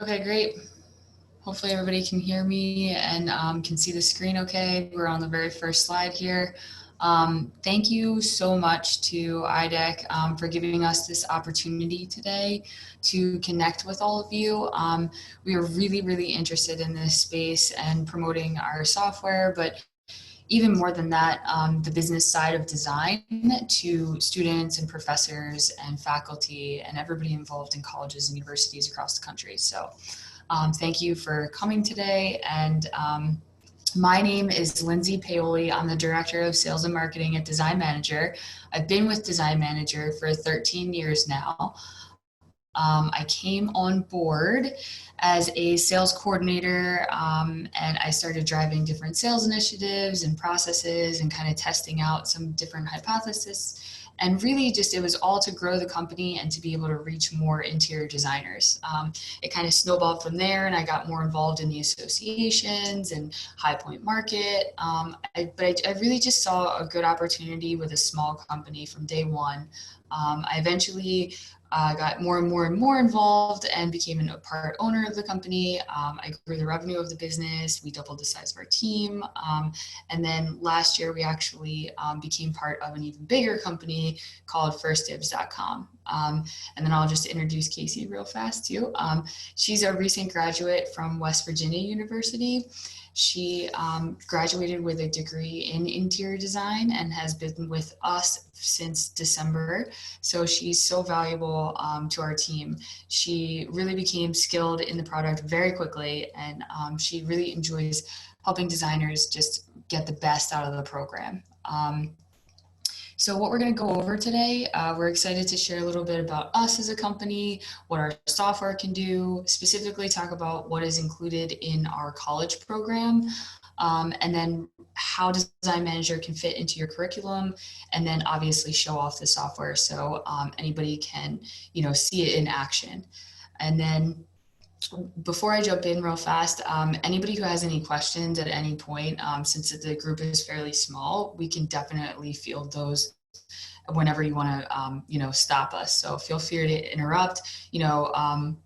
Okay, great. Hopefully everybody can hear me and can see the screen okay. We're on the very first slide here. Thank you so much to IDEC for giving us this opportunity today to connect with all of you. We are really, really interested in this space and promoting our software, but even more than that, the business side of design to students and professors and faculty and everybody involved in colleges and universities across the country. So thank you for coming today. And my name is Lindsay Paoli. I'm the Director of Sales and Marketing at Design Manager. I've been with Design Manager for 13 years now. I came on board as a sales coordinator and I started driving different sales initiatives and processes and kind of testing out some different hypotheses. And really just, it was all to grow the company and to be able to reach more interior designers. It kind of snowballed from there and I got more involved in the associations and High Point Market. But I really just saw a good opportunity with a small company from day one. I eventually got more and more involved and became a part owner of the company. I grew the revenue of the business. We doubled the size of our team. And then last year, we actually became part of an even bigger company called FirstDibs.com. And then I'll just introduce Casey real fast too. She's a recent graduate from West Virginia University. She graduated with a degree in interior design and has been with us since December. So she's so valuable to our team. She really became skilled in the product very quickly, and she really enjoys helping designers just get the best out of the program. So what we're going to go over today, we're excited to share a little bit about us as a company, what our software can do, specifically talk about what is included in our college program, and then how Design Manager can fit into your curriculum, and then obviously show off the software so anybody can, see it in action. And then before I jump in real fast, anybody who has any questions at any point, since the group is fairly small, we can definitely field those whenever you want to, stop us. So feel free to interrupt,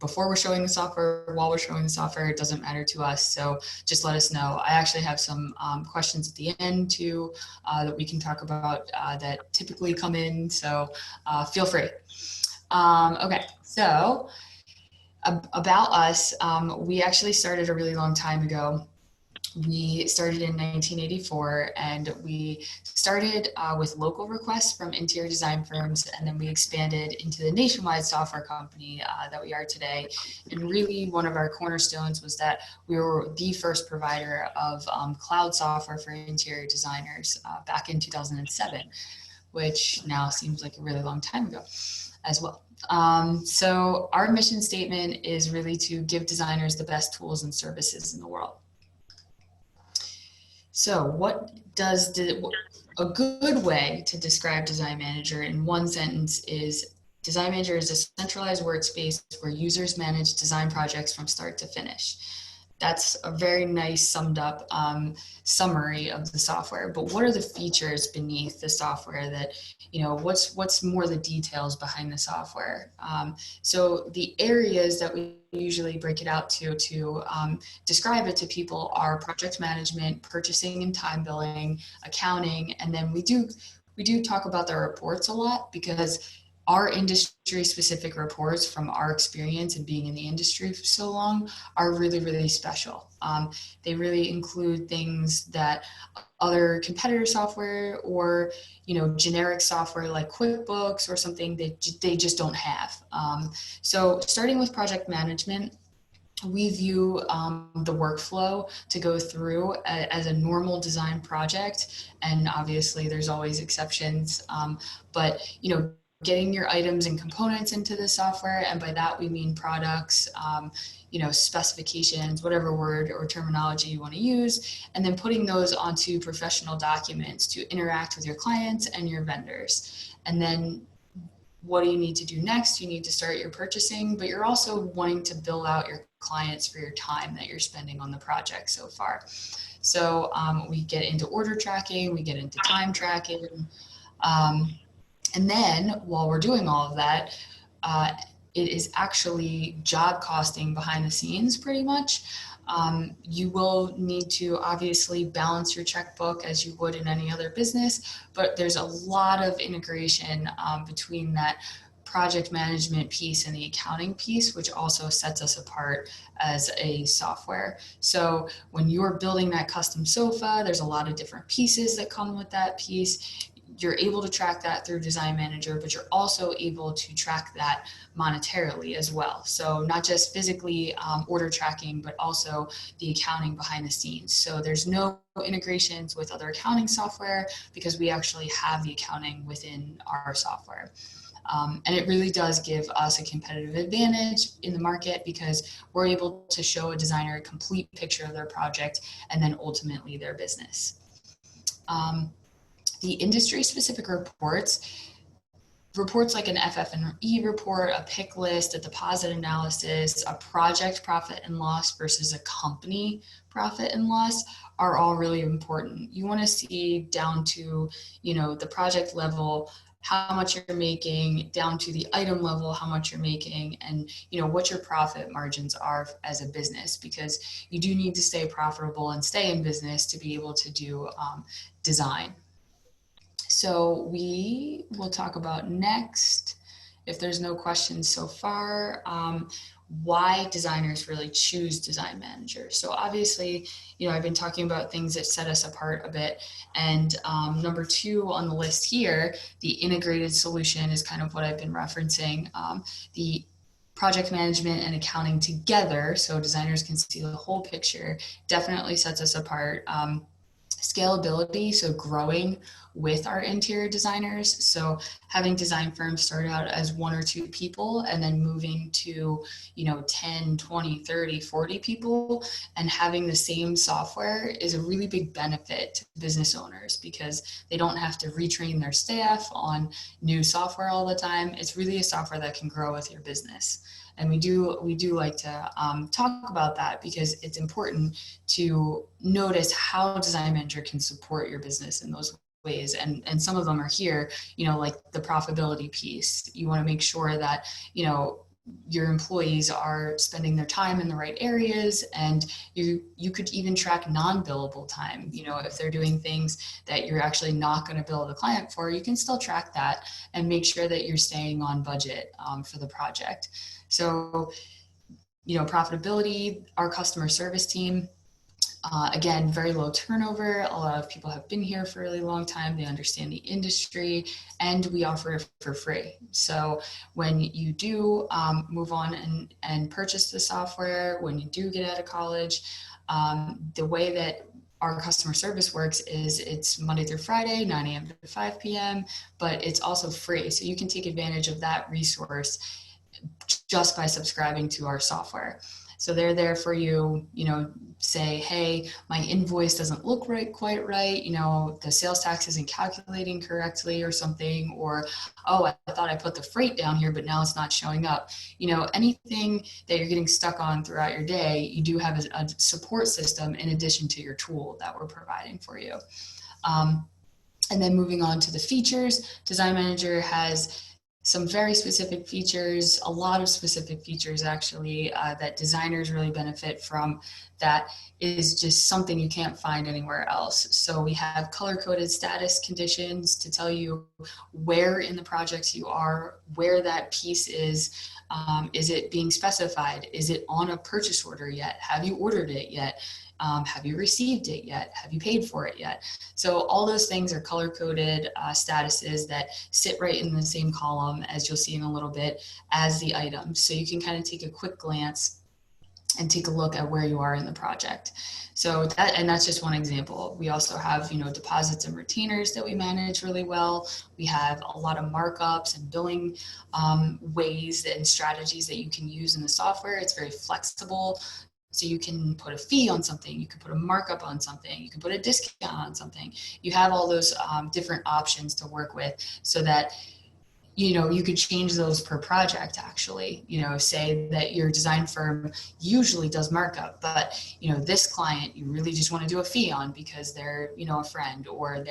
before we're showing the software, while we're showing the software, it doesn't matter to us. So just let us know. I actually have some questions at the end too that we can talk about that typically come in. So feel free. Okay, so about us, we actually started a really long time ago. We started in 1984 and we started with local requests from interior design firms, and then we expanded into the nationwide software company that we are today. And really one of our cornerstones was that we were the first provider of cloud software for interior designers back in 2007, which now seems like a really long time ago as well. So our mission statement is really to give designers the best tools and services in the world. So what does a good way to describe Design Manager in one sentence is Design Manager is a centralized workspace where users manage design projects from start to finish. That's a very nice summed up summary of the software. But what are the features beneath the software that, what's more the details behind the software? So the areas that we usually break it out to describe it to people are project management, purchasing and time billing, accounting, and then we do talk about the reports a lot because our industry specific reports from our experience and being in the industry for so long are really, really special. They really include things that other competitor software or, generic software like QuickBooks or something that they just don't have. So starting with project management, we view the workflow to go through as a normal design project. And obviously there's always exceptions, but, getting your items and components into the software. And by that, we mean products, specifications, whatever word or terminology you want to use, and then putting those onto professional documents to interact with your clients and your vendors. And then what do you need to do next? You need to start your purchasing, but you're also wanting to bill out your clients for your time that you're spending on the project so far. So we get into order tracking, we get into time tracking, and then while we're doing all of that, it is actually job costing behind the scenes pretty much. You will need to obviously balance your checkbook as you would in any other business, but there's a lot of integration between that project management piece and the accounting piece, which also sets us apart as a software. So when you're building that custom sofa, there's a lot of different pieces that come with that piece. You're able to track that through Design Manager, but you're also able to track that monetarily as well. So not just physically order tracking, but also the accounting behind the scenes. So there's no integrations with other accounting software because we actually have the accounting within our software. And it really does give us a competitive advantage in the market because we're able to show a designer a complete picture of their project and then ultimately their business. The industry-specific reports like an FF&E report, a pick list, a deposit analysis, a project profit and loss versus a company profit and loss are all really important. You want to see down to, the project level, how much you're making, down to the item level, how much you're making, and what your profit margins are as a business, because you do need to stay profitable and stay in business to be able to do design. So we will talk about next, if there's no questions so far, why designers really choose Design Manager. So obviously, I've been talking about things that set us apart a bit. And number 2 on the list here, the integrated solution is kind of what I've been referencing. The project management and accounting together, so designers can see the whole picture, definitely sets us apart. Scalability, so growing with our interior designers. So having design firms start out as 1 or 2 people and then moving to, 10, 20, 30, 40 people and having the same software is a really big benefit to business owners because they don't have to retrain their staff on new software all the time. It's really a software that can grow with your business. And we do like to talk about that because it's important to notice how Design Manager can support your business in those ways. And some of them are here, like the profitability piece. You want to make sure that, your employees are spending their time in the right areas, and you could even track non-billable time. If they're doing things that you're actually not going to bill the client for, you can still track that and make sure that you're staying on budget for the project. So, profitability, our customer service team, again, very low turnover. A lot of people have been here for a really long time. They understand the industry, and we offer it for free. So when you do move on and purchase the software, when you do get out of college, the way that our customer service works is it's Monday through Friday, 9 a.m. to 5 p.m., but it's also free. So you can take advantage of that resource just by subscribing to our software. So they're there for you, say, hey, my invoice doesn't look quite right. The sales tax isn't calculating correctly or something, or, oh, I thought I put the freight down here, but now it's not showing up. Anything that you're getting stuck on throughout your day, you do have a support system in addition to your tool that we're providing for you. And then moving on to the features, Design Manager has some very specific features, a lot of specific features actually that designers really benefit from, that is just something you can't find anywhere else. So we have color-coded status conditions to tell you where in the project you are, where that piece is it being specified? Is it on a purchase order yet? Have you ordered it yet? Have you received it yet? Have you paid for it yet? So all those things are color-coded statuses that sit right in the same column, as you'll see in a little bit, as the items. So you can kind of take a quick glance and take a look at where you are in the project. So that's just one example. We also have, deposits and retainers that we manage really well. We have a lot of markups and billing ways and strategies that you can use in the software. It's very flexible. So you can put a fee on something, you can put a markup on something, you can put a discount on something. You have all those different options to work with so that, you could change those per project actually. Say that your design firm usually does markup, but, this client, you really just want to do a fee on because they're, a friend, or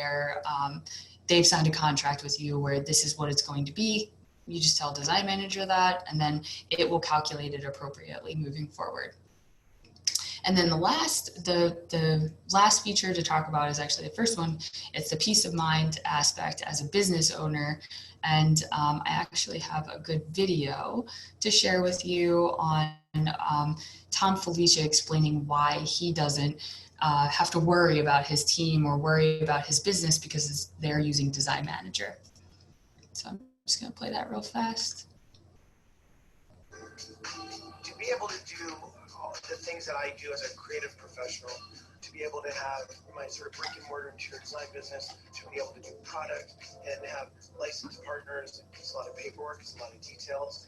they've signed a contract with you where this is what it's going to be. you just tell Design Manager that, and then it will calculate it appropriately moving forward. And then the last feature to talk about is actually the first one. It's the peace of mind aspect as a business owner. And I actually have a good video to share with you on Tom Felicia explaining why he doesn't have to worry about his team or worry about his business because they're using Design Manager. So I'm just going to play that real fast. To be able to do all the things that I do as a creative professional, to be able to have my sort of brick and mortar interior design business, to be able to do product and have licensed partners, it's a lot of paperwork, it's a lot of details,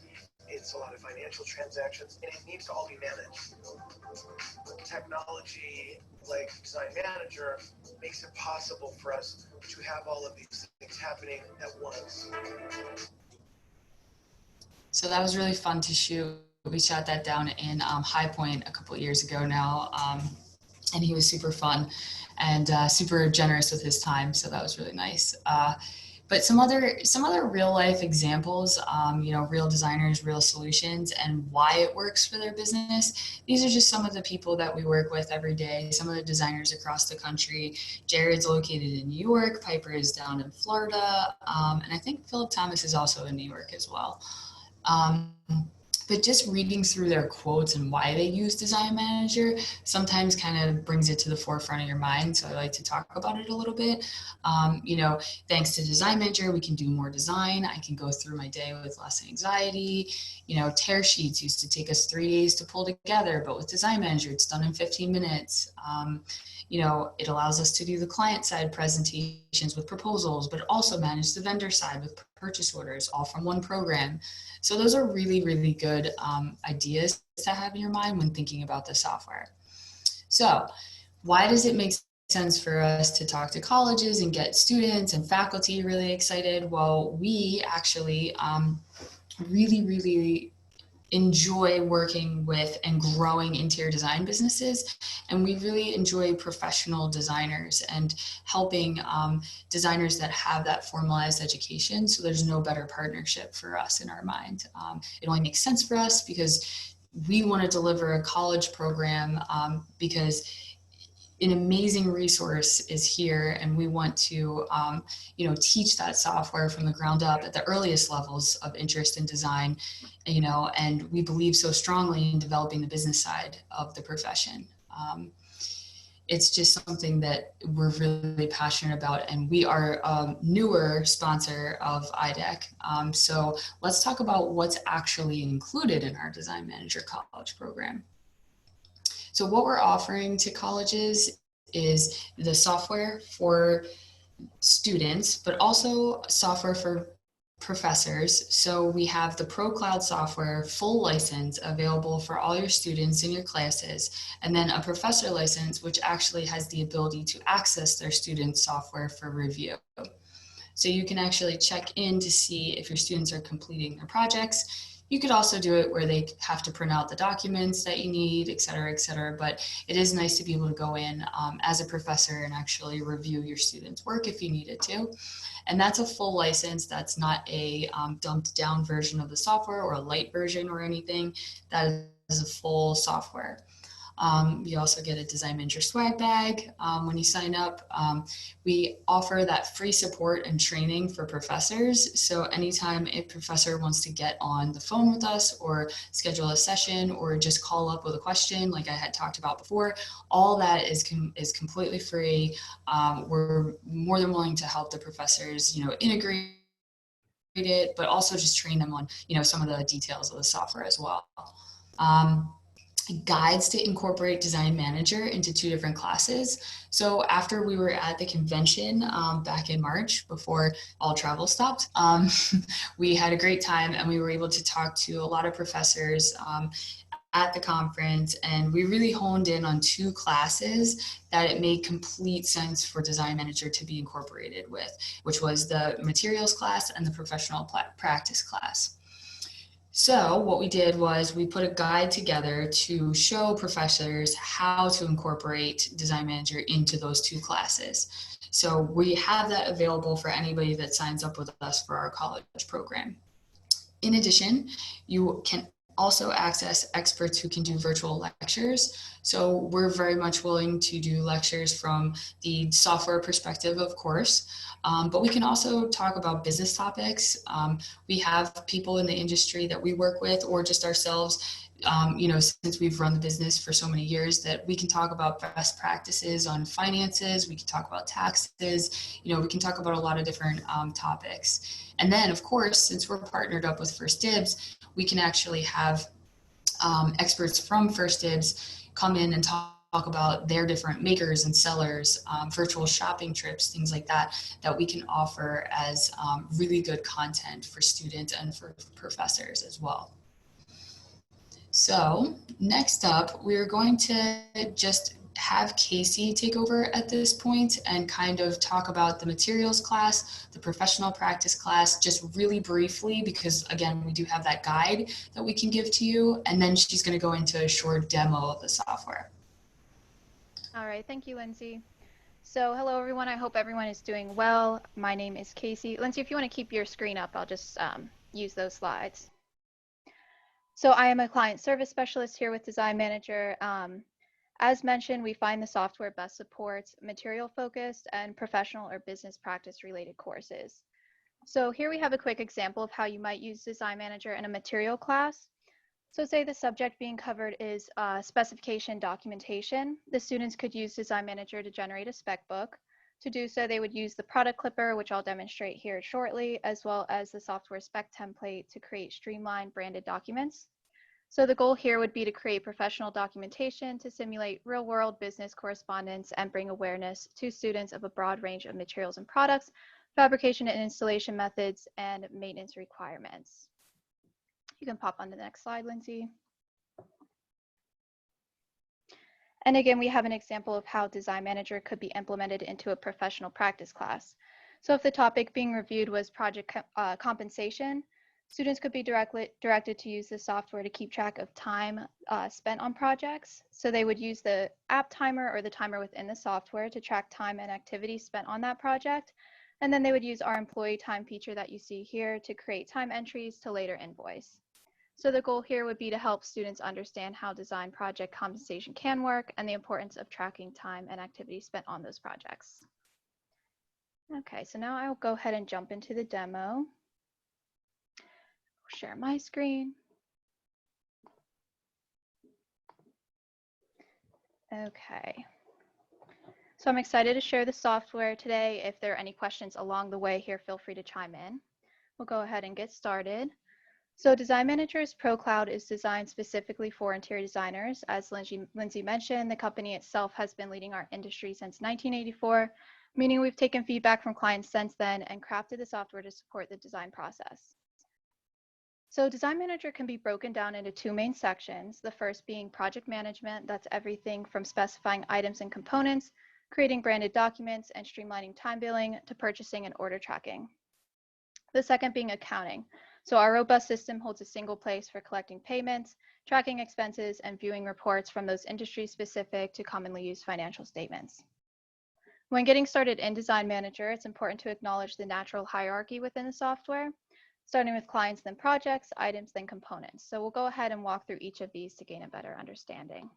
it's a lot of financial transactions, and it needs to all be managed. Technology like Design Manager makes it possible for us to have all of these things happening at once. So that was really fun to shoot. We shot that down in High Point a couple of years ago now, and he was super fun and super generous with his time. So that was really nice. But some other real life examples, real designers, real solutions, and why it works for their business. These are just some of the people that we work with every day. Some of the designers across the country. Jared's located in New York. Piper is down in Florida, and I think Philip Thomas is also in New York as well. But just reading through their quotes and why they use Design Manager sometimes kind of brings it to the forefront of your mind. So I like to talk about it a little bit. Thanks to Design Manager, we can do more design. I can go through my day with less anxiety. Tear sheets used to take us 3 days to pull together, but with Design Manager, it's done in 15 minutes. It allows us to do the client side presentations with proposals, but also manage the vendor side with purchase orders, all from one program. So those are really, really good ideas to have in your mind when thinking about the software. So why does it make sense for us to talk to colleges and get students and faculty really excited? Well, we actually really, really enjoy working with and growing interior design businesses, and we really enjoy professional designers and helping designers that have that formalized education. So there's no better partnership for us in our mind. It only makes sense for us because we want to deliver a college program because an amazing resource is here, and we want to teach that software from the ground up at the earliest levels of interest in design, and we believe so strongly in developing the business side of the profession. It's just something that we're really passionate about, and we are a newer sponsor of IDEC. So let's talk about what's actually included in our Design Manager College program. So what we're offering to colleges is the software for students, but also software for professors. So we have the ProCloud software full license available for all your students in your classes, and then a professor license, which actually has the ability to access their students' software for review. So you can actually check in to see if your students are completing their projects. You could also do it where they have to print out the documents that you need, et cetera, but it is nice to be able to go in as a professor and actually review your students' work if you needed to. And that's a full license. That's not a dumbed down version of the software or a light version or anything. That is a full software. You also get a Design Manager swag bag when you sign up. We offer that free support and training for professors. So anytime a professor wants to get on the phone with us or schedule a session or just call up with a question like I had talked about before, all that is completely free. We're more than willing to help the professors, integrate it, but also just train them on, some of the details of the software as well. Guides to incorporate Design Manager into 2 different classes. So after we were at the convention back in March, before all travel stopped, we had a great time, and we were able to talk to a lot of professors at the conference, and we really honed in on 2 classes that it made complete sense for Design Manager to be incorporated with, which was the materials class and the professional practice class. So what we did was we put a guide together to show professors how to incorporate Design Manager into those 2 classes. So we have that available for anybody that signs up with us for our college program. In addition, you can also access experts who can do virtual lectures. So we're very much willing to do lectures from the software perspective, of course, but we can also talk about business topics. We have people in the industry that we work with, or just ourselves, since we've run the business for so many years, that we can talk about best practices on finances, we can talk about taxes, we can talk about a lot of different topics. And then, of course, since we're partnered up with First Dibs, we can actually have experts from First Dibs come in and talk about their different makers and sellers, virtual shopping trips, things like that, that we can offer as really good content for students and for professors as well. So next up, we're going to just have Casey take over at this point and kind of talk about the materials class, the professional practice class, just really briefly, because again, we do have that guide that we can give to you. And then she's going to go into a short demo of the software. All right, thank you, Lindsay. So hello, everyone. I hope everyone is doing well. My name is Casey. Lindsay, if you want to keep your screen up, I'll just use those slides. So I am a client service specialist here with Design Manager. As mentioned, we find the software best supports material focused and professional or business practice related courses. So here we have a quick example of how you might use Design Manager in a material class. So say the subject being covered is specification documentation. The students could use Design Manager to generate a spec book. To do so, they would use the product clipper, which I'll demonstrate here shortly, as well as the software spec template to create streamlined branded documents. So the goal here would be to create professional documentation to simulate real-world business correspondence and bring awareness to students of a broad range of materials and products, fabrication and installation methods, and maintenance requirements. You can pop on to the next slide, Lindsay. And again, we have an example of how Design Manager could be implemented into a professional practice class. So if the topic being reviewed was project compensation, students could be directed to use the software to keep track of time spent on projects. So they would use the app timer or the timer within the software to track time and activity spent on that project. And then they would use our employee time feature that you see here to create time entries to later invoice. So the goal here would be to help students understand how design project compensation can work and the importance of tracking time and activity spent on those projects. Okay, so now I'll go ahead and jump into the demo. I'll share my screen. Okay. So I'm excited to share the software today. If there are any questions along the way here, feel free to chime in. We'll go ahead and get started. So Design Manager's Pro Cloud is designed specifically for interior designers. As Lindsay mentioned, the company itself has been leading our industry since 1984, meaning we've taken feedback from clients since then and crafted the software to support the design process. So Design Manager can be broken down into two main sections, the first being project management. That's everything from specifying items and components, creating branded documents, and streamlining time billing to purchasing and order tracking. The second being accounting. So our robust system holds a single place for collecting payments, tracking expenses, and viewing reports from those industry-specific to commonly used financial statements. When getting started in Design Manager, it's important to acknowledge the natural hierarchy within the software, starting with clients, then projects, items, then components. So we'll go ahead and walk through each of these to gain a better understanding.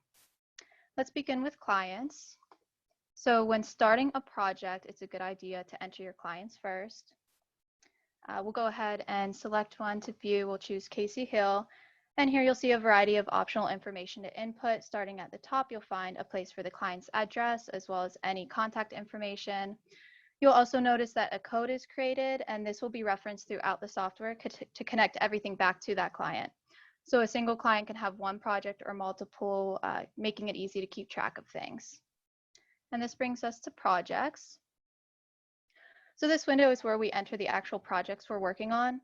Let's begin with clients. So when starting a project, it's a good idea to enter your clients first. We'll go ahead and select one to view. We'll choose Casey Hill. And here you'll see a variety of optional information to input. Starting at the top, you'll find a place for the client's address, as well as any contact information. You'll also notice that a code is created, and this will be referenced throughout the software to connect everything back to that client. So a single client can have one project or multiple, making it easy to keep track of things. And this brings us to projects. So this window is where we enter the actual projects we're working on.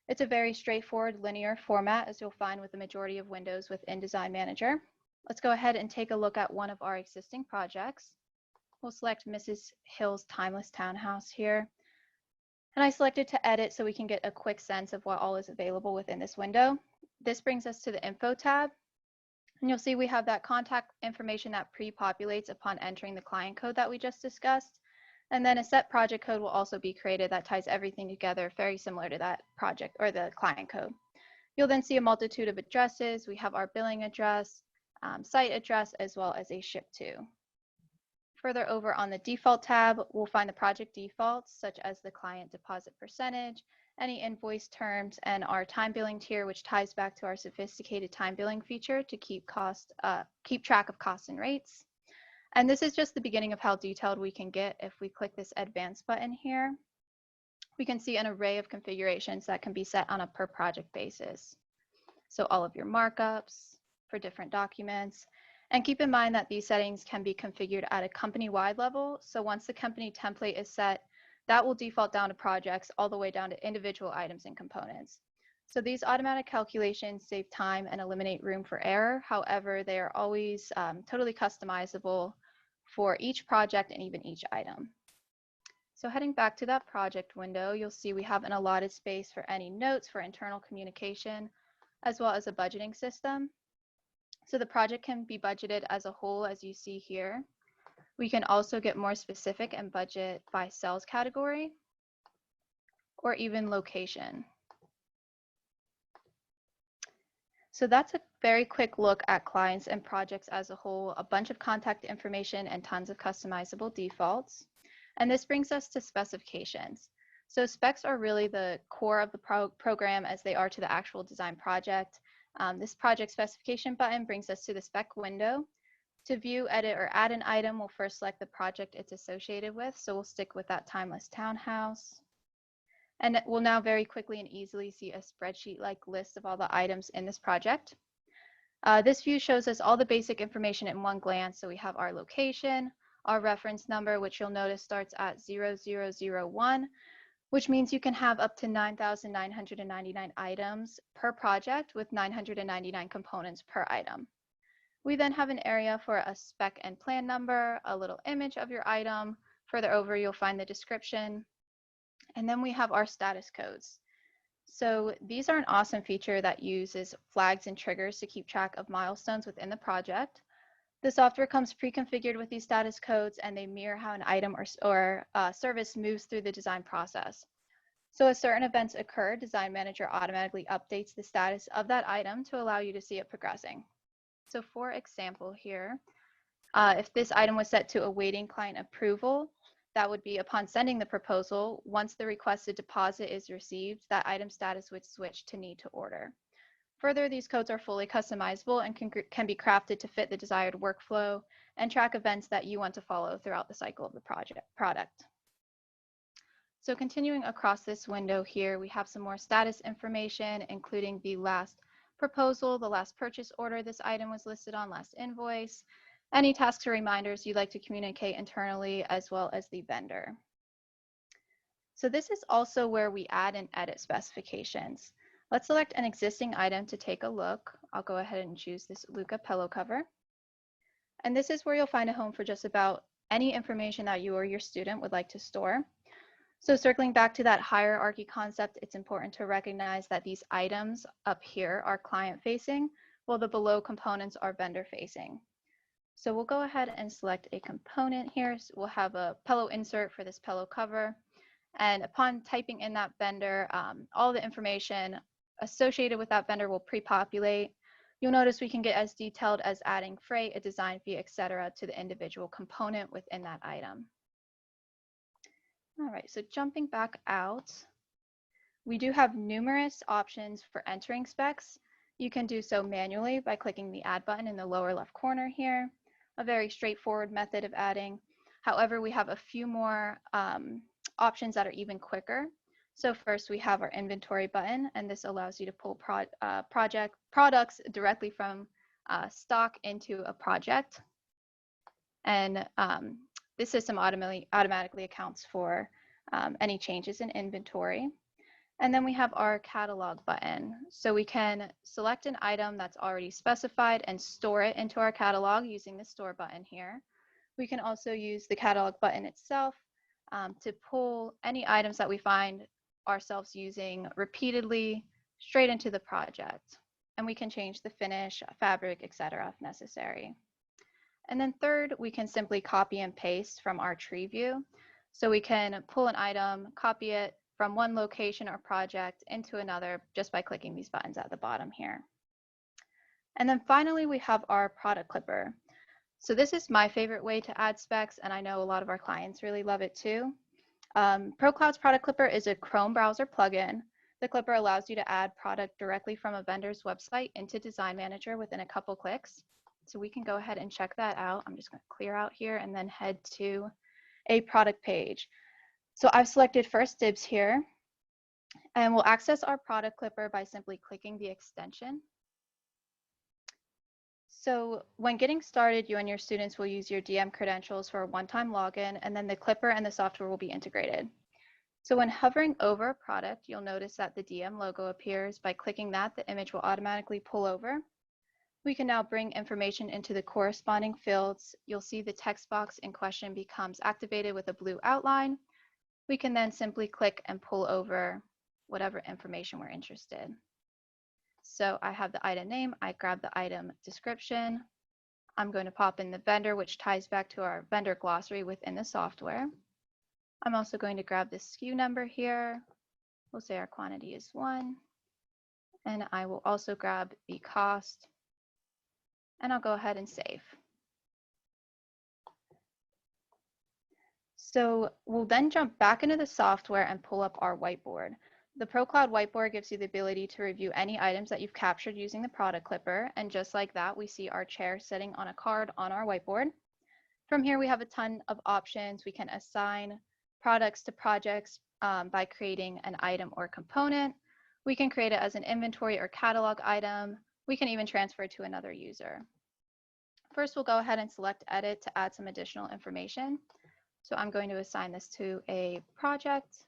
It's a very straightforward linear format, as you'll find with the majority of windows within Design Manager. Let's go ahead and take a look at one of our existing projects. We'll select Mrs. Hill's Timeless Townhouse here. And I selected to edit so we can get a quick sense of what all is available within this window. This brings us to the Info tab. And you'll see we have that contact information that pre-populates upon entering the client code that we just discussed. And then a set project code will also be created that ties everything together, very similar to that project or the client code. You'll then see a multitude of addresses. We have our billing address, site address, as well as a ship to. Further over on the default tab, we'll find the project defaults, such as the client deposit percentage, any invoice terms, and our time billing tier, which ties back to our sophisticated time billing feature to keep track of costs and rates. And this is just the beginning of how detailed we can get. If we click this advanced button here, we can see an array of configurations that can be set on a per project basis. So all of your markups for different documents. And keep in mind that these settings can be configured at a company-wide level. So once the company template is set, that will default down to projects all the way down to individual items and components. So these automatic calculations save time and eliminate room for error. However, they are always totally customizable for each project and even each item. So heading back to that project window, you'll see we have an allotted space for any notes for internal communication, as well as a budgeting system. So the project can be budgeted as a whole, as you see here. We can also get more specific and budget by sales category or even location. So that's a very quick look at clients and projects as a whole, a bunch of contact information and tons of customizable defaults. And this brings us to specifications. So specs are really the core of the program as they are to the actual design project. This project specification button brings us to the spec window. To view, edit, or add an item, we'll first select the project it's associated with. So we'll stick with that timeless townhouse. And we'll now very quickly and easily see a spreadsheet-like list of all the items in this project. This view shows us all the basic information in one glance. So we have our location, our reference number, which you'll notice starts at 0001, which means you can have up to 9,999 items per project with 999 components per item. We then have an area for a spec and plan number, a little image of your item. Further over, you'll find the description. And then we have our status codes. So these are an awesome feature that uses flags and triggers to keep track of milestones within the project. The software comes pre-configured with these status codes, and they mirror how an item or service moves through the design process. So as certain events occur, Design Manager automatically updates the status of that item to allow you to see it progressing. So for example here, if this item was set to awaiting client approval, that would be upon sending the proposal. Once the requested deposit is received, that item status would switch to need to order. Further, these codes are fully customizable and can be crafted to fit the desired workflow and track events that you want to follow throughout the cycle of the product. So continuing across this window here, we have some more status information, including the last proposal, the last purchase order this item was listed on, last invoice, any tasks or reminders you'd like to communicate internally, as well as the vendor. So this is also where we add and edit specifications. Let's select an existing item to take a look. I'll go ahead and choose this Luca pillow cover. And this is where you'll find a home for just about any information that you or your student would like to store. So circling back to that hierarchy concept, it's important to recognize that these items up here are client-facing, while the below components are vendor-facing. So we'll go ahead and select a component here. So we'll have a pillow insert for this pillow cover. And upon typing in that vendor, all the information associated with that vendor will pre-populate. You'll notice we can get as detailed as adding freight, a design fee, etc., to the individual component within that item. All right, so jumping back out, we do have numerous options for entering specs. You can do so manually by clicking the Add button in the lower left corner here, a very straightforward method of adding. However, we have a few more options that are even quicker. So first we have our inventory button, and this allows you to pull products directly from stock into a project. And this system automatically accounts for any changes in inventory. And then we have our catalog button. So we can select an item that's already specified and store it into our catalog using the store button here. We can also use the catalog button itself to pull any items that we find ourselves using repeatedly straight into the project. And we can change the finish, fabric, etc. if necessary. And then third, we can simply copy and paste from our tree view. So we can pull an item, copy it from one location or project into another just by clicking these buttons at the bottom here. And then finally, we have our product clipper. So this is my favorite way to add specs, and I know a lot of our clients really love it too. ProCloud's Product Clipper is a Chrome browser plugin. The clipper allows you to add product directly from a vendor's website into Design Manager within a couple clicks. So we can go ahead and check that out. I'm just going to clear out here and then head to a product page. So I've selected First Dibs here, and we'll access our product clipper by simply clicking the extension. So when getting started, you and your students will use your DM credentials for a one-time login, and then the clipper and the software will be integrated. So when hovering over a product, you'll notice that the DM logo appears. By clicking that, the image will automatically pull over. We can now bring information into the corresponding fields. You'll see the text box in question becomes activated with a blue outline. We can then simply click and pull over whatever information we're interested in. So I have the item name, I grab the item description. I'm going to pop in the vendor, which ties back to our vendor glossary within the software. I'm also going to grab the SKU number here. We'll say our quantity is 1. And I will also grab the cost. And I'll go ahead and save. So we'll then jump back into the software and pull up our whiteboard. The ProCloud Whiteboard gives you the ability to review any items that you've captured using the product clipper. And just like that, we see our chair sitting on a card on our whiteboard. From here, we have a ton of options. We can assign products to projects by creating an item or component. We can create it as an inventory or catalog item. We can even transfer it to another user. First, we'll go ahead and select Edit to add some additional information. So I'm going to assign this to a project,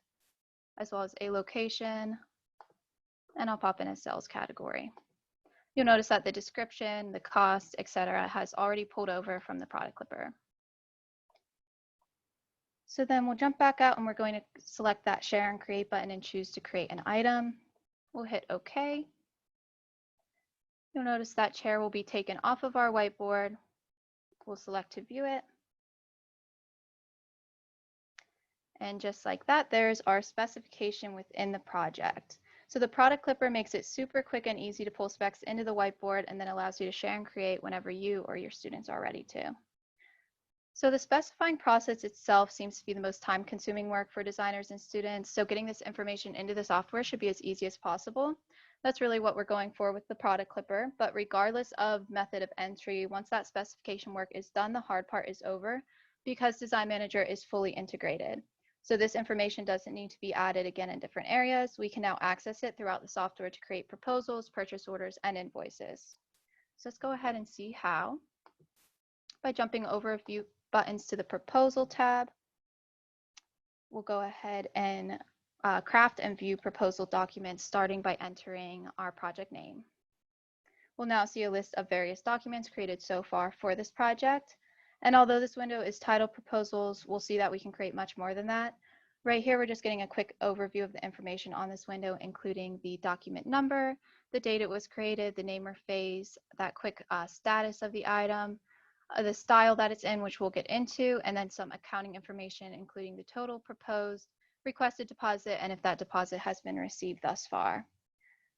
as well as a location, and I'll pop in a sales category. You'll notice that the description, the cost, etc., has already pulled over from the product clipper. So then we'll jump back out and we're going to select that Share and Create button and choose to create an item. We'll hit OK. You'll notice that chair will be taken off of our whiteboard. We'll select to view it. And just like that, there's our specification within the project. So the product clipper makes it super quick and easy to pull specs into the whiteboard and then allows you to share and create whenever you or your students are ready to. So the specifying process itself seems to be the most time-consuming work for designers and students. So getting this information into the software should be as easy as possible. That's really what we're going for with the product clipper. But regardless of method of entry, once that specification work is done, the hard part is over because Design Manager is fully integrated. So this information doesn't need to be added again in different areas. We can now access it throughout the software to create proposals, purchase orders, and invoices. So let's go ahead and see how. By jumping over a few buttons to the Proposal tab, we'll go ahead and craft and view proposal documents starting by entering our project name. We'll now see a list of various documents created so far for this project. And although this window is titled Proposals, we'll see that we can create much more than that. Right here, we're just getting a quick overview of the information on this window, including the document number, the date it was created, the name or phase, that quick status of the item, the style that it's in, which we'll get into, and then some accounting information, including the total proposed, requested deposit, and if that deposit has been received thus far.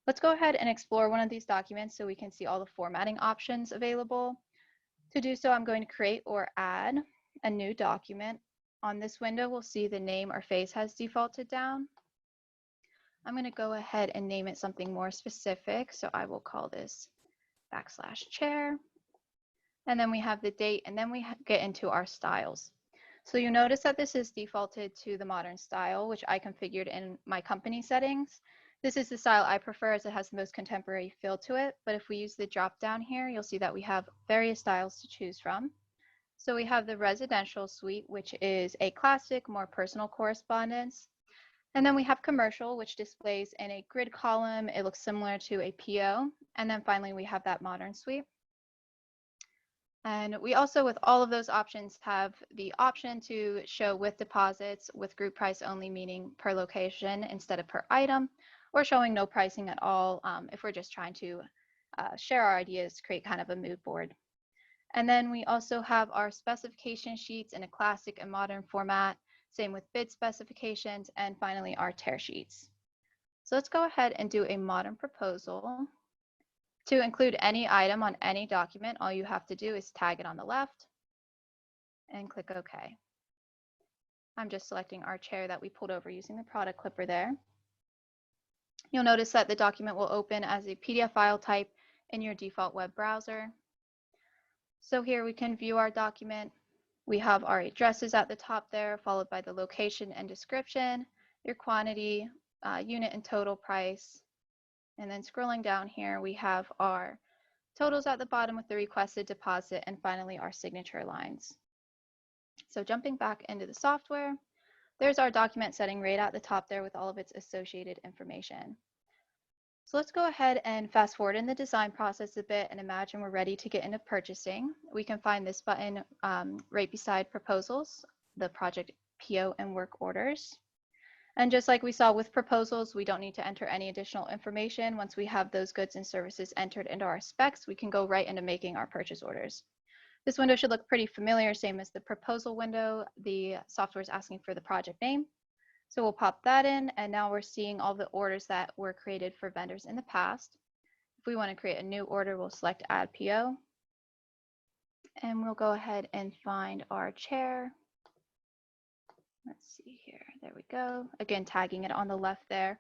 Let's go ahead and explore one of these documents so we can see all the formatting options available. To do so, I'm going to create or add a new document. On this window, we'll see the name or phase has defaulted down. I'm going to go ahead and name it something more specific. So I will call this \chair. And then we have the date, and then we get into our styles. So you notice that this is defaulted to the modern style, which I configured in my company settings. This is the style I prefer as it has the most contemporary feel to it. But if we use the drop down here, you'll see that we have various styles to choose from. So we have the residential suite, which is a classic, more personal correspondence. And then we have commercial, which displays in a grid column. It looks similar to a PO. And then finally, we have that modern suite. And we also, with all of those options, have the option to show with deposits with group price only, meaning per location instead of per item, or showing no pricing at all if we're just trying to share our ideas, create kind of a mood board. And then we also have our specification sheets in a classic and modern format. Same with bid specifications, and finally our tear sheets. So let's go ahead and do a modern proposal. To include any item on any document, all you have to do is tag it on the left and click OK. I'm just selecting our chair that we pulled over using the product clipper there. You'll notice that the document will open as a PDF file type in your default web browser. So here we can view our document. We have our addresses at the top there, followed by the location and description, your quantity, unit and total price. And then scrolling down here, we have our totals at the bottom with the requested deposit, and finally our signature lines. So jumping back into the software, there's our document setting right at the top there with all of its associated information. So let's go ahead and fast forward in the design process a bit and imagine we're ready to get into purchasing. We can find this button right beside proposals, the project PO and work orders. And just like we saw with proposals, we don't need to enter any additional information. Once we have those goods and services entered into our specs, we can go right into making our purchase orders. This window should look pretty familiar, same as the proposal window. The software is asking for the project name. So we'll pop that in, and now we're seeing all the orders that were created for vendors in the past. If we want to create a new order, we'll select Add PO. And we'll go ahead and find our chair. Let's see here, there we go. Again, tagging it on the left there.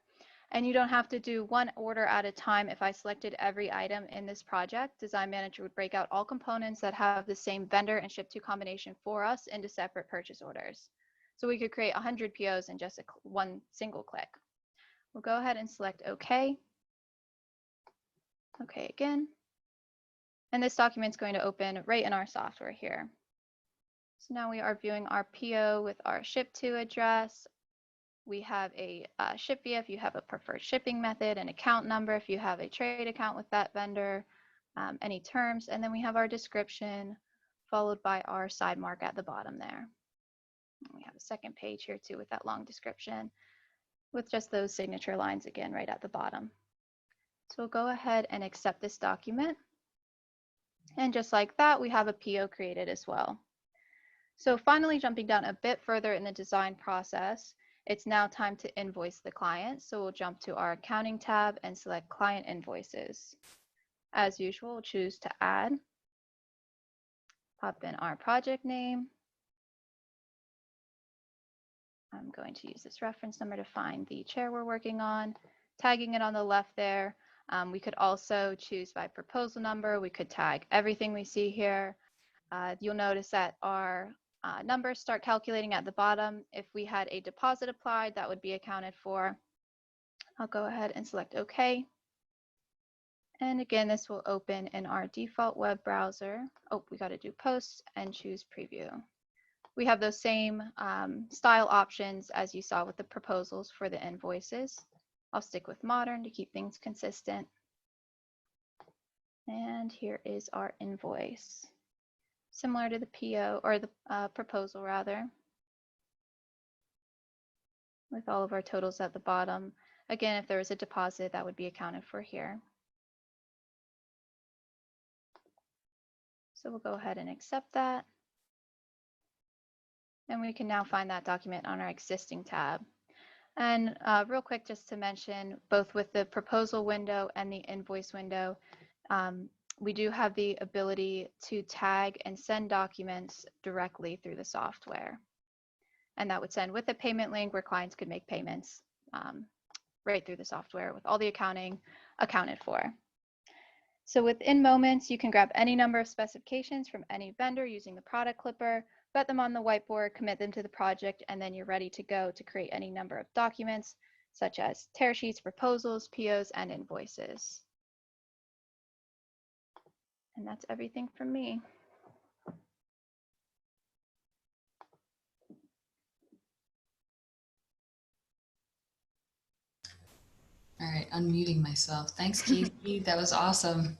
And you don't have to do one order at a time. If I selected every item in this project, Design Manager would break out all components that have the same vendor and ship to combination for us into separate purchase orders. So we could create 100 POs in just one single click. We'll go ahead and select OK. OK again. And this document's going to open right in our software here. So now we are viewing our PO with our ship to address. We have a ship via if you have a preferred shipping method, an account number if you have a trade account with that vendor, any terms, and then we have our description followed by our side mark at the bottom there. And we have a second page here too with that long description with just those signature lines again right at the bottom. So we'll go ahead and accept this document. And just like that, we have a PO created as well. So finally, jumping down a bit further in the design process, it's now time to invoice the client. So we'll jump to our accounting tab and select client invoices. As usual, we'll choose to add, pop in our project name. I'm going to use this reference number to find the chair we're working on, tagging it on the left there. We could also choose by proposal number. We could tag everything we see here. You'll notice that our numbers start calculating at the bottom. If we had a deposit applied, that would be accounted for. I'll go ahead and select OK. And again, this will open in our default web browser. Oh, we got to do posts and choose preview. We have those same style options as you saw with the proposals for the invoices. I'll stick with modern to keep things consistent. And here is our invoice. Similar to the PO or the proposal rather, with all of our totals at the bottom. Again, if there was a deposit, that would be accounted for here. So we'll go ahead and accept that. And we can now find that document on our existing tab. And real quick, just to mention, both with the proposal window and the invoice window, we do have the ability to tag and send documents directly through the software. And that would send with a payment link where clients could make payments right through the software with all the accounting accounted for. So within Moments, you can grab any number of specifications from any vendor using the product clipper, put them on the whiteboard, commit them to the project, and then you're ready to go to create any number of documents, such as tear sheets, proposals, POs, and invoices. And that's everything from me. All right, unmuting myself. Thanks, Casey. That was awesome.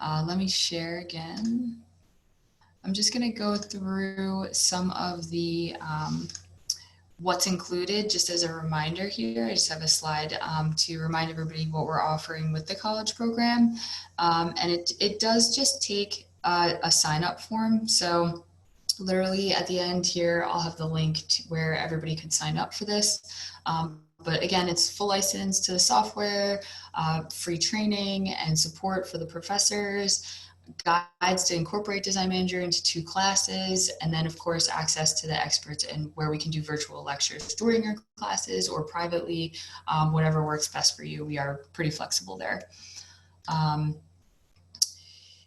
Let me share again. I'm just going to go through some of the what's included just as a reminder here. I just have a slide to remind everybody what we're offering with the college program. And it does just take a sign up form. So Literally at the end here, I'll have the link to where everybody can sign up for this. But again, it's full license to the software, free training and support for the professors, guides to incorporate Design Manager into 2 classes, and then of course access to the experts and where we can do virtual lectures during your classes or privately, whatever works best for you. We are pretty flexible there.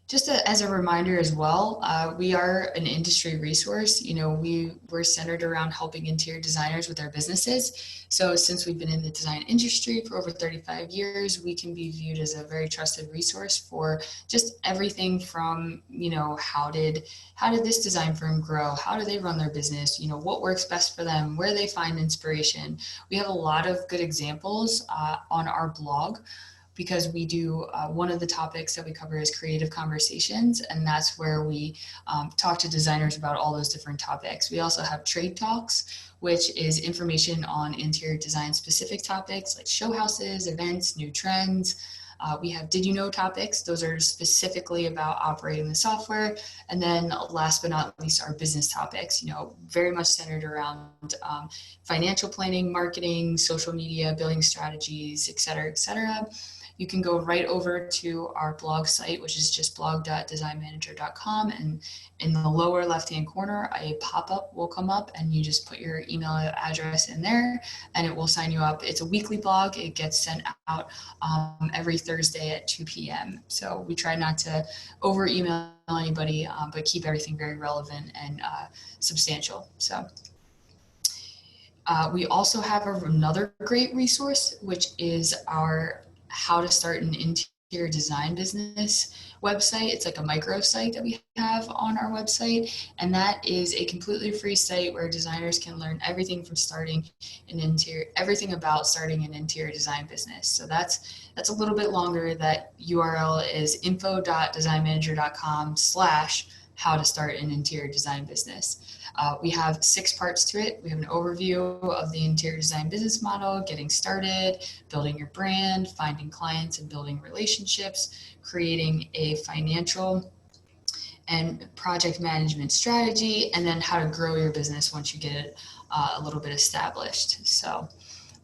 Just as a reminder as well, we are an industry resource. You know, we're centered around helping interior designers with their businesses. So since we've been in the design industry for over 35 years, we can be viewed as a very trusted resource for just everything from, you know, how did this design firm grow? How do they run their business? You know, what works best for them? Where they find inspiration? We have a lot of good examples on our blog, because we do, one of the topics that we cover is creative conversations, and that's where we talk to designers about all those different topics. We also have trade talks, which is information on interior design specific topics like show houses, events, new trends. We have Did You Know topics. Those are specifically about operating the software. And then last but not least, our business topics, you know, very much centered around financial planning, marketing, social media, billing strategies, et cetera, et cetera. You can go right over to our blog site, which is just blog.designmanager.com. And in the lower left-hand corner, a pop-up will come up and you just put your email address in there and it will sign you up. It's a weekly blog. It gets sent out every Thursday at 2 p.m. So we try not to over email anybody, but keep everything very relevant and substantial. So we also have another great resource, which is our How to Start an Interior Design Business website. It's like a micro site that we have on our website, and that is a completely free site where designers can learn everything from everything about starting an interior design business. So that's a little bit longer. That URL is info.designmanager.com/how to start an interior design business. We have 6 parts to it. We have an overview of the interior design business model, getting started, building your brand, finding clients and building relationships, creating a financial and project management strategy, and then how to grow your business once you get it a little bit established. So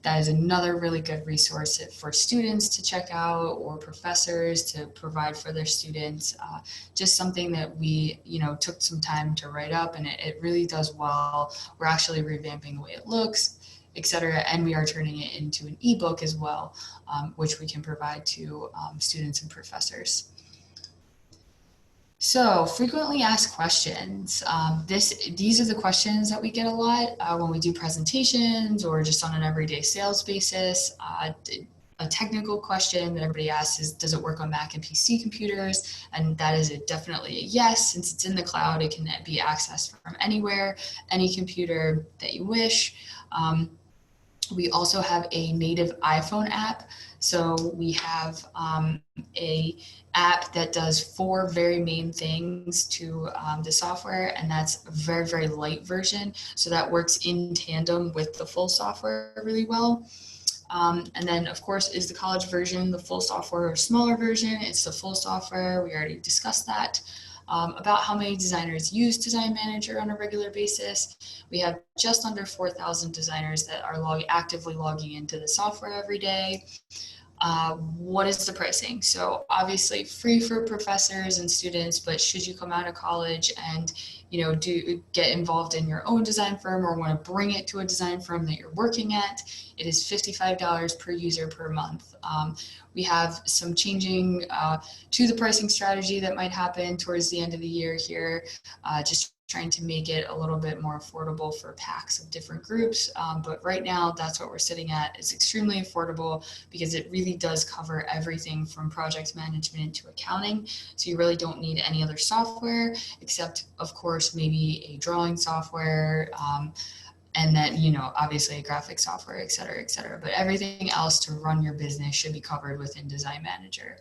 that is another really good resource for students to check out or professors to provide for their students. Just something that we, took some time to write up, and it really does well. We're actually revamping the way it looks, etc., and we are turning it into an ebook as well, which we can provide to students and professors. So frequently asked questions. These are the questions that we get a lot when we do presentations or just on an everyday sales basis. A technical question that everybody asks is, does it work on Mac and PC computers? And that is definitely a yes. Since it's in the cloud, it can be accessed from anywhere, any computer that you wish. We also have a native iPhone app. So we have a app that does 4 very main things to the software, and that's a very, very light version. So that works in tandem with the full software really well. And then, of course, is the college version, the full software or smaller version. It's the full software. We already discussed that. About how many designers use Design Manager on a regular basis. We have just under 4,000 designers that are actively logging into the software every day. What is the pricing? So obviously free for professors and students, but should you come out of college and get involved in your own design firm or want to bring it to a design firm that you're working at, it is $55 per user per month. We have some changing to the pricing strategy that might happen towards the end of the year here, just trying to make it a little bit more affordable for packs of different groups. But right now, that's what we're sitting at. It's extremely affordable because it really does cover everything from project management to accounting. So you really don't need any other software except, of course, maybe a drawing software, and then, obviously a graphic software, et cetera, et cetera. But everything else to run your business should be covered within Design Manager.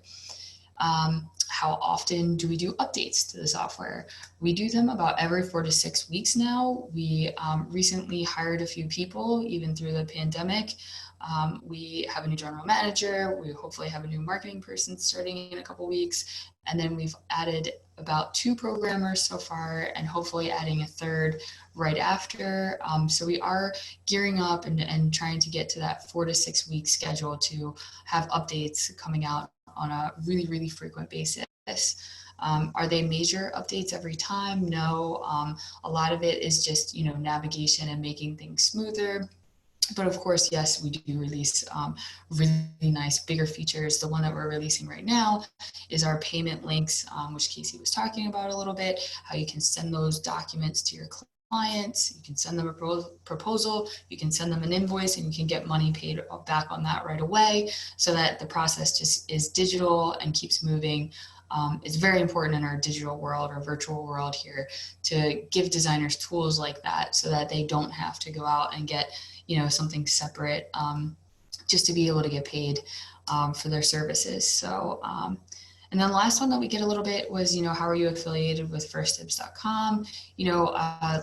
How often do we do updates to the software? We do them about every 4 to 6 weeks now. We recently hired a few people, even through the pandemic. We have a new general manager. We hopefully have a new marketing person starting in a couple weeks. And then we've added about 2 programmers so far, and hopefully adding a third right after. So we are gearing up and trying to get to that 4 to 6 week schedule to have updates coming out on a really, really frequent basis. Are they major updates every time? No. A lot of it is just, navigation and making things smoother. But of course, yes, we do release really nice bigger features. The one that we're releasing right now is our payment links, which Casey was talking about a little bit, how you can send those documents to your clients. You can send them a proposal, you can send them an invoice, and you can get money paid back on that right away, so that the process just is digital and keeps moving. It's very important in our digital world or virtual world here to give designers tools like that, so that they don't have to go out and get something separate, just to be able to get paid for their services. So, and then the last one that we get a little bit was, how are you affiliated with FirstDibs.com?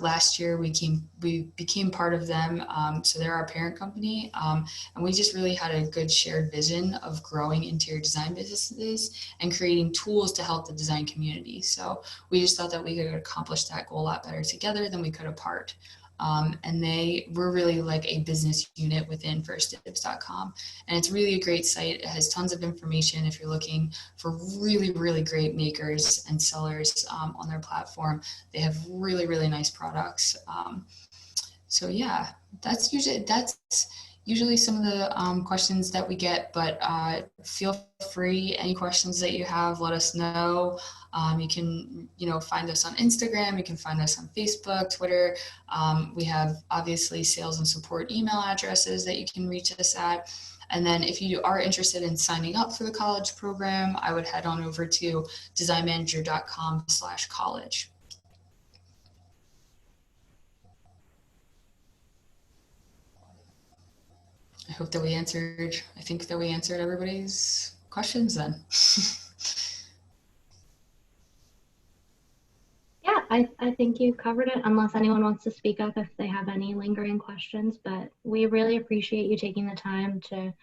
Last year we became part of them. So they're our parent company. And we just really had a good shared vision of growing interior design businesses and creating tools to help the design community. So we just thought that we could accomplish that goal a lot better together than we could apart. And they were really like a business unit within FirstDibs.com. And it's really a great site. It has tons of information if you're looking for really, really great makers and sellers on their platform. They have really, really nice products. So yeah, that's usually some of the questions that we get, but feel free, any questions that you have, let us know. You can, find us on Instagram, you can find us on Facebook, Twitter. We have obviously sales and support email addresses that you can reach us at. And then if you are interested in signing up for the college program, I would head on over to designmanager.com/college. I think that we answered everybody's questions then. Yeah, I think you covered it, unless anyone wants to speak up if they have any lingering questions, but we really appreciate you taking the time to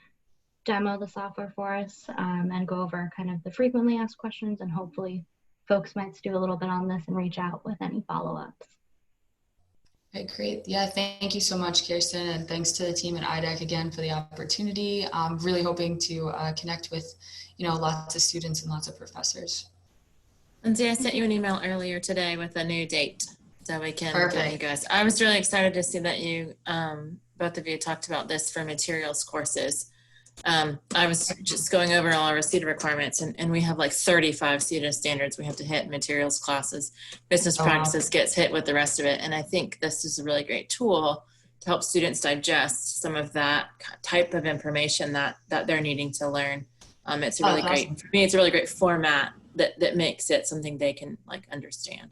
demo the software for us and go over kind of the frequently asked questions, and hopefully folks might do a little bit on this and reach out with any follow-ups. Okay, great. Yeah, thank you so much, Kirsten, and thanks to the team at IDEC again for the opportunity. I'm really hoping to connect with, lots of students and lots of professors. Lindsay, I sent you an email earlier today with a new date, so we can get you guys. I was really excited to see that you, both of you, talked about this for materials courses. I was just going over all our CETA requirements, and we have like 35 CETA standards we have to hit in materials classes. Business practices gets hit with the rest of it, and I think this is a really great tool to help students digest some of that type of information that they're needing to learn. It's a really great, awesome. For me, it's a really great format that makes it something they can understand.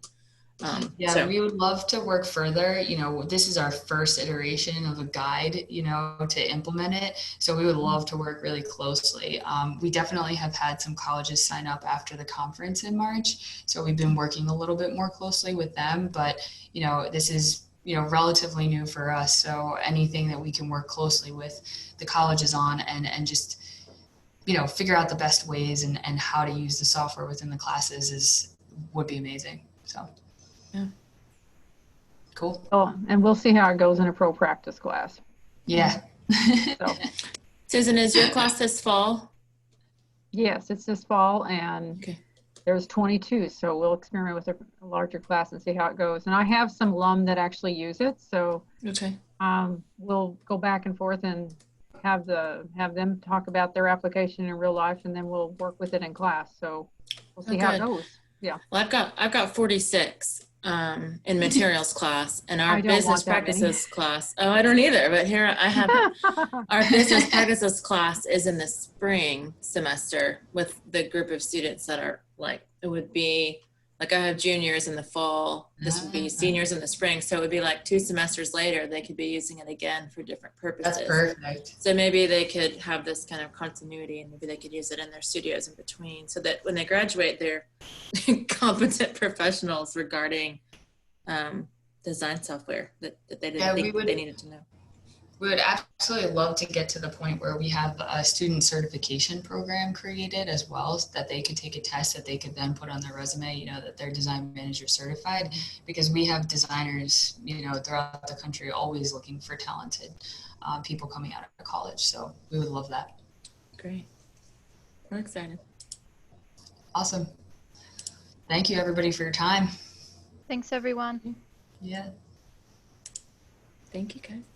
So we would love to work further. This is our first iteration of a guide, to implement it. So we would love to work really closely. We definitely have had some colleges sign up after the conference in March. So we've been working a little bit more closely with them, but, this is, relatively new for us. So anything that we can work closely with the colleges on and just, figure out the best ways and how to use the software within the classes would be amazing. So. Yeah. Cool. Oh, and we'll see how it goes in a pro practice class. Yeah. So. Susan, is your class this fall? Yes, it's this fall, and there's 22, so we'll experiment with a larger class and see how it goes. And I have some alum that actually use it, so we'll go back and forth and have them talk about their application in real life, and then we'll work with it in class. So we'll see how it goes. Yeah. Well, I've got 46 in materials class, and our business practices class. Oh, I don't either, but here I have our business practices class is in the spring semester with the group of students that are it would be I have juniors in the fall, this would be seniors in the spring, so it would be 2 semesters later they could be using it again for different purposes. That's perfect. So maybe they could have this kind of continuity, and maybe they could use it in their studios in between, so that when they graduate they're competent professionals regarding design software that they didn't think they needed to know. We would absolutely love to get to the point where we have a student certification program created as well, so that they could take a test that they could then put on their resume, you know, that they're design manager certified, because we have designers, you know, throughout the country always looking for talented people coming out of college. So we would love that. Great. We're excited. Awesome. Thank you, everybody, for your time. Thanks, everyone. Yeah. Thank you, guys.